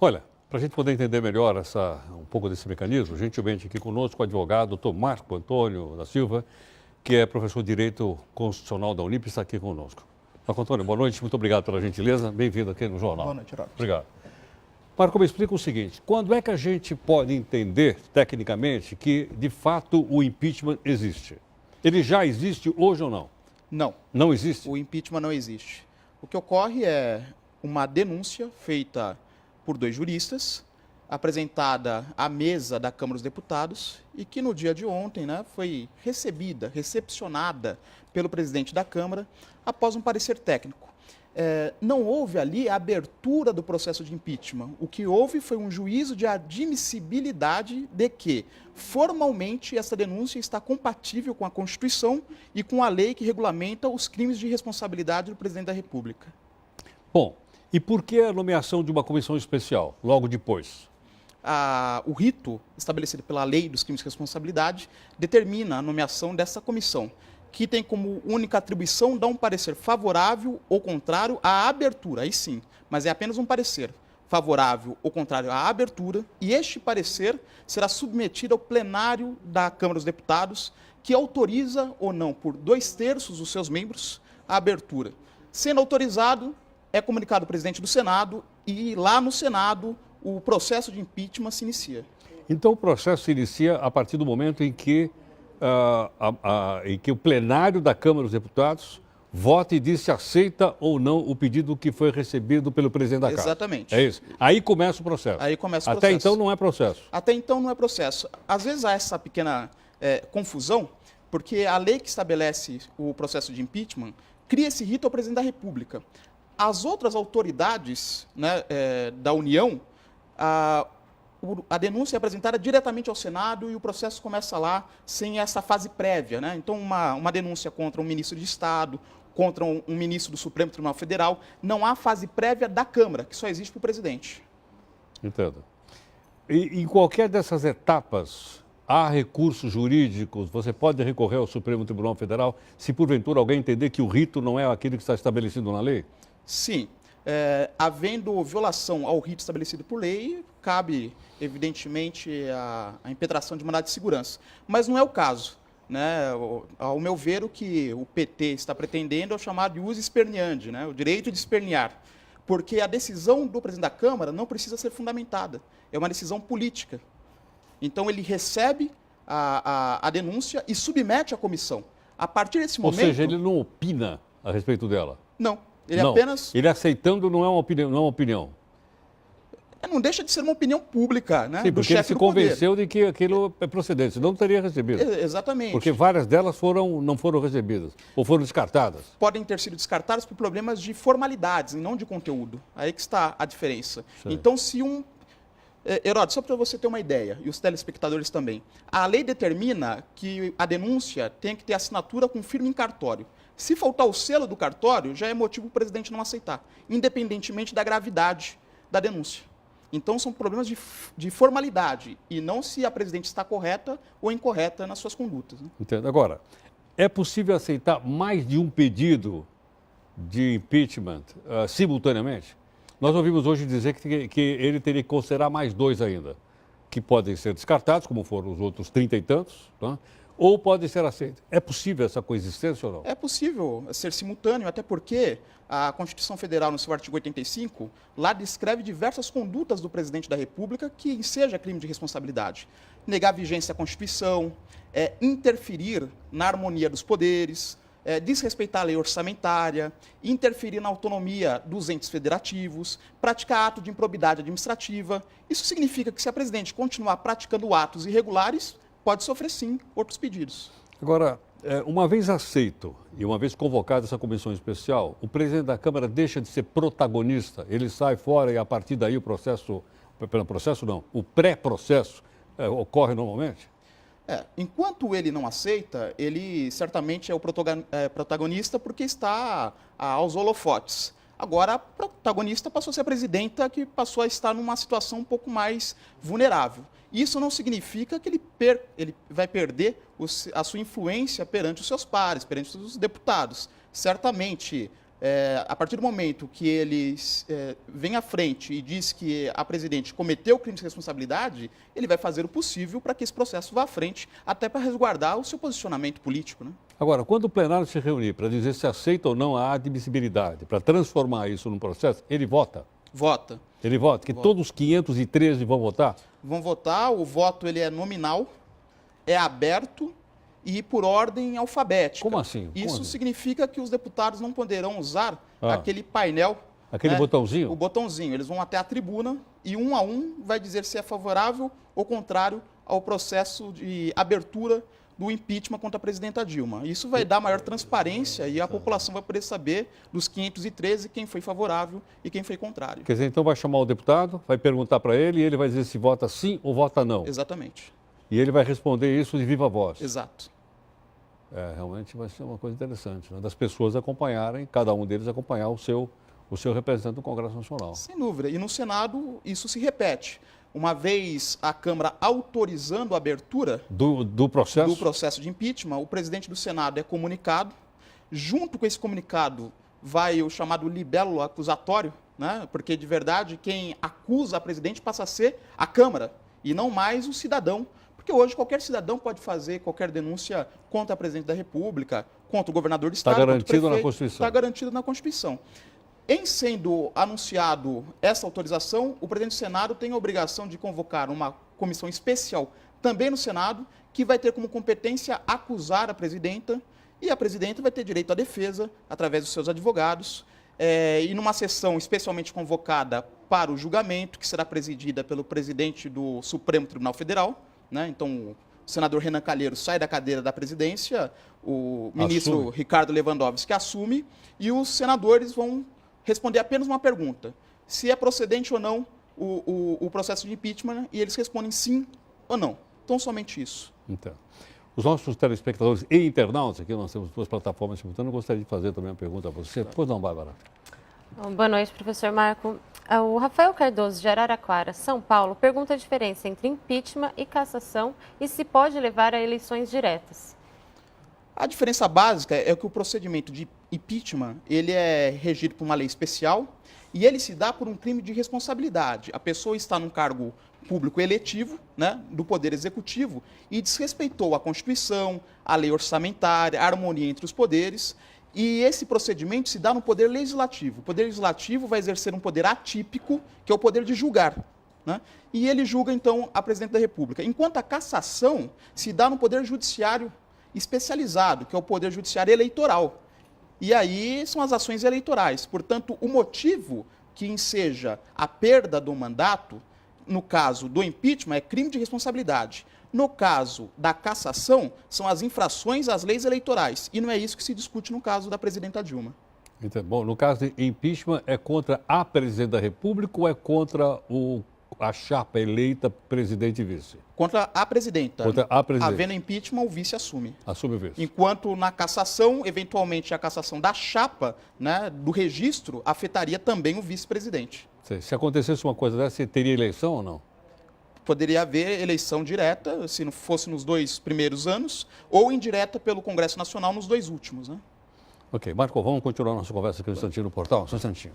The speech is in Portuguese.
Olha, para a gente poder entender melhor um pouco desse mecanismo, gentilmente aqui conosco o advogado Dr. Marco Antônio da Silva, que é professor de Direito Constitucional da Unip, está aqui conosco. Marco Antônio, boa noite, muito obrigado pela gentileza, bem-vindo aqui no Jornal. Boa noite, Geraldo. Obrigado. Marco, me explica o seguinte, quando é que a gente pode entender, tecnicamente, que de fato o impeachment existe? Ele já existe hoje ou não? Não. Não existe? O impeachment não existe. O que ocorre é uma denúncia feita por 2 juristas, apresentada à mesa da Câmara dos Deputados e que no dia de ontem, foi recepcionada pelo presidente da Câmara após um parecer técnico. Não houve ali a abertura do processo de impeachment. O que houve foi um juízo de admissibilidade de que, formalmente, essa denúncia está compatível com a Constituição e com a lei que regulamenta os crimes de responsabilidade do presidente da República. Bom, e por que a nomeação de uma comissão especial, logo depois? O rito estabelecido pela lei dos crimes de responsabilidade determina a nomeação dessa comissão, que tem como única atribuição dar um parecer favorável ou contrário à abertura, aí sim, mas é apenas um parecer favorável ou contrário à abertura, e este parecer será submetido ao plenário da Câmara dos Deputados, que autoriza ou não, por 2/3 dos seus membros, a abertura. Sendo autorizado, é comunicado ao presidente do Senado e lá no Senado o processo de impeachment se inicia. Então o processo se inicia a partir do momento em que o plenário da Câmara dos Deputados vota e diz se aceita ou não o pedido que foi recebido pelo presidente da Casa. Exatamente. É isso. Aí começa o processo. Aí começa o Até processo. então não é processo. Até então não é processo. Às vezes há essa pequena confusão, porque a lei que estabelece o processo de impeachment cria esse rito ao presidente da República. As outras autoridades da União, a denúncia é apresentada diretamente ao Senado e o processo começa lá sem essa fase prévia. Então, uma denúncia contra um ministro de Estado, contra um ministro do Supremo Tribunal Federal, não há fase prévia da Câmara, que só existe para o presidente. Entendo. E em qualquer dessas etapas, há recursos jurídicos, você pode recorrer ao Supremo Tribunal Federal se porventura alguém entender que o rito não é aquele que está estabelecido na lei? Sim. Havendo violação ao rito estabelecido por lei, cabe, evidentemente, a impetração de mandado de segurança. Mas não é o caso. Ao meu ver, o que o PT está pretendendo é o chamado de ius esperneandi, o direito de espernear. Porque a decisão do presidente da Câmara não precisa ser fundamentada. É uma decisão política. Então, ele recebe a denúncia e submete à comissão. A partir desse momento... Ou seja, ele não opina a respeito dela? Não. Ele aceitando não é uma opinião. Não deixa de ser uma opinião pública, Sim, do porque ele chefe se do poder. convenceu de que aquilo é procedente, senão não teria recebido. Exatamente. Porque várias delas não foram recebidas, ou foram descartadas. Podem ter sido descartadas por problemas de formalidades e não de conteúdo. Aí que está a diferença. Sim. Então, Heródoto, só para você ter uma ideia, e os telespectadores também, a lei determina que a denúncia tem que ter assinatura com firma em cartório. Se faltar o selo do cartório, já é motivo para o presidente não aceitar, independentemente da gravidade da denúncia. Então, são problemas de formalidade, e não se a presidente está correta ou incorreta nas suas condutas. Entendo. Agora, é possível aceitar mais de um pedido de impeachment simultaneamente? Nós ouvimos hoje dizer que ele teria que considerar mais 2 ainda, que podem ser descartados, como foram os outros 30 e tantos, ou podem ser aceitos. É possível essa coexistência ou não? É possível ser simultâneo, até porque a Constituição Federal, no seu artigo 85, lá descreve diversas condutas do presidente da República que seja crime de responsabilidade. Negar a vigência à Constituição, interferir na harmonia dos poderes, desrespeitar a lei orçamentária, interferir na autonomia dos entes federativos, praticar ato de improbidade administrativa. Isso significa que se a presidente continuar praticando atos irregulares, pode sofrer, sim, outros pedidos. Agora, uma vez aceito e uma vez convocada essa comissão especial, o presidente da Câmara deixa de ser protagonista, ele sai fora e a partir daí o pré-processo ocorre normalmente? Enquanto ele não aceita, ele certamente é o protagonista porque está aos holofotes. Agora, a protagonista passou a ser a presidenta, que passou a estar numa situação um pouco mais vulnerável. Isso não significa que ele vai perder a sua influência perante os seus pares, perante os deputados. Certamente, A partir do momento que ele vem à frente e diz que a presidente cometeu crime de responsabilidade, ele vai fazer o possível para que esse processo vá à frente, até para resguardar o seu posicionamento político, né? Agora, quando o plenário se reunir para dizer se aceita ou não a admissibilidade, para transformar isso num processo, ele vota? Vota. Ele vota? Que Vota. todos os 513 vão votar? Vão votar, o voto ele é nominal, é aberto e por ordem alfabética. Como assim? Isso assim? significa que os deputados não poderão usar aquele painel. Aquele botãozinho? O botãozinho. Eles vão até a tribuna e um a um vai dizer se é favorável ou contrário ao processo de abertura do impeachment contra a presidenta Dilma. Isso vai dar maior transparência e a população vai poder saber dos 513 quem foi favorável e quem foi contrário. Quer dizer, então vai chamar o deputado, vai perguntar para ele e ele vai dizer se vota sim ou vota não. Exatamente. E ele vai responder isso de viva voz. Exato. Realmente vai ser uma coisa interessante, né? Das pessoas acompanharem, cada um deles acompanhar o seu representante no Congresso Nacional. Sem dúvida. E no Senado isso se repete. Uma vez a Câmara autorizando a abertura do processo de impeachment, o presidente do Senado é comunicado. Junto com esse comunicado vai o chamado libelo acusatório, né? Porque, de verdade, quem acusa a presidente passa a ser a Câmara e não mais o cidadão. Porque hoje qualquer cidadão pode fazer qualquer denúncia contra a presidente da República, contra o governador do Estado, contra o prefeito. Está garantido na Constituição. Está garantido na Constituição. Em sendo anunciado essa autorização, o presidente do Senado tem a obrigação de convocar uma comissão especial também no Senado, que vai ter como competência acusar a presidenta, e a presidenta vai ter direito à defesa através dos seus advogados, e numa sessão especialmente convocada para o julgamento, que será presidida pelo presidente do Supremo Tribunal Federal, né? Então, o senador Renan Calheiros sai da cadeira da presidência, o ministro Ricardo Lewandowski assume, e os senadores vão responder apenas uma pergunta: se é procedente ou não o processo de impeachment, e eles respondem sim ou não. Então, somente isso. Então, os nossos telespectadores e internautas, aqui nós temos duas plataformas simultâneas, eu gostaria de fazer também uma pergunta a você. Pois não, Bárbara? Boa noite, professor Marco. O Rafael Cardoso, de Araraquara, São Paulo, pergunta a diferença entre impeachment e cassação e se pode levar a eleições diretas. A diferença básica é que o procedimento de impeachment ele é regido por uma lei especial e ele se dá por um crime de responsabilidade. A pessoa está num cargo público eletivo, né, do Poder Executivo e desrespeitou a Constituição, a lei orçamentária, a harmonia entre os poderes. E esse procedimento se dá no Poder Legislativo. O Poder Legislativo vai exercer um poder atípico, que é o poder de julgar, né? E ele julga, então, a presidente da República. Enquanto a cassação se dá no Poder Judiciário especializado, que é o Poder Judiciário Eleitoral. E aí são as ações eleitorais. Portanto, o motivo que enseja a perda do mandato, no caso do impeachment, é crime de responsabilidade. No caso da cassação, são as infrações às leis eleitorais. E não é isso que se discute no caso da presidenta Dilma. Então, bom, no caso de impeachment, é contra a presidente da República ou é contra a chapa eleita presidente e vice? Contra a presidenta. Contra a presidente. Havendo impeachment, o vice assume. Assume o vice. Enquanto na cassação, eventualmente a cassação da chapa, né, do registro, afetaria também o vice-presidente. Se acontecesse uma coisa dessa, você teria eleição ou não? Poderia haver eleição direta, se não fosse nos 2 primeiros anos, ou indireta pelo Congresso Nacional nos 2 últimos, né? Ok, Marco, vamos continuar nossa conversa aqui no Instantinho no Portal? Só um instantinho.